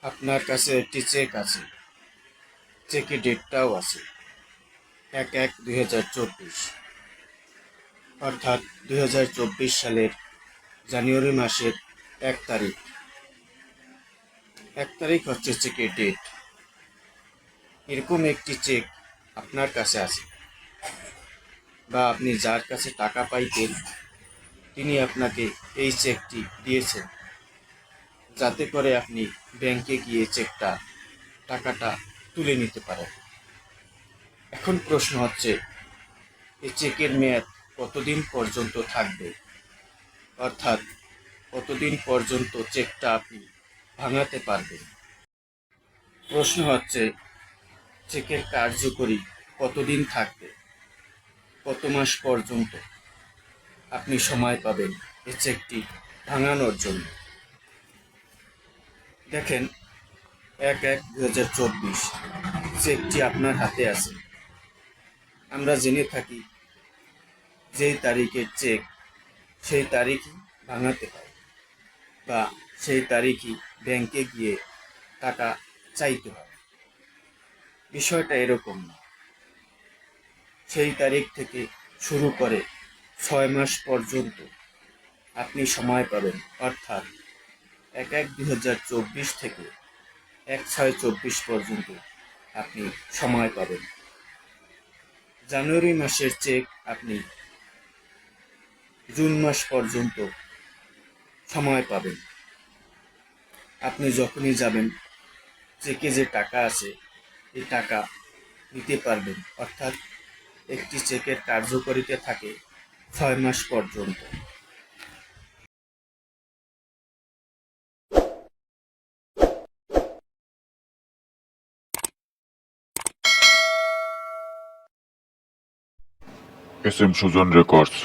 আপনার কাছে একটি চেক আছে, চেকে ডেটটাও আছে 1/1/2024, অর্থাৎ 2024 সালের জানুয়ারি মাসের 1 তারিখ। 1 তারিখ হচ্ছে চেকের ডেট। এরকম একটি চেক আপনার কাছে আছে, বা আপনি যার কাছে টাকা পাইতেন তিনি আপনাকে এই চেকটি দিয়েছেন, যাতে করে আপনি ব্যাংকে গিয়ে টাকাটা তুলে নিতে পারেন। এখন প্রশ্ন হচ্ছে, এই চেকের মেয়াদ কতদিন পর্যন্ত থাকবে, অর্থাৎ কতদিন পর্যন্ত চেকটা আপনি ভাঙাতে পারবেন। প্রশ্ন হচ্ছে, চেকের কার্যকরী কতদিন থাকবে, কত মাস পর্যন্ত আপনি সময় পাবেন এই চেকটি ভাঙানোর জন্য। দেখেন, 1/1/2024 চেকটি আপনার হাতে আছে। আমরা জেনে থাকি যেই তারিখের চেক সেই তারিখই ভাঙাতে হয়, বা সেই তারিখই ব্যাংকে গিয়ে টাকা চাইতে হয়। বিষয়টা এরকম না। সেই তারিখ থেকে শুরু করে 6 মাস পর্যন্ত আপনি সময় পাবেন, অর্থাৎ 1/1/2024 থেকে 1/6/24 পর্যন্ত আপনি সময় পাবেন। জানুয়ারি মাসের চেক আপনি জুন মাস পর্যন্ত সময় পাবেন। আপনি যখনই যাবেন, চেকে যে টাকা আছে এই টাকা নিতে পারবেন, অর্থাৎ একটি চেকের কার্যকারিতা থাকে 6 মাস পর্যন্ত। SM Sujan records.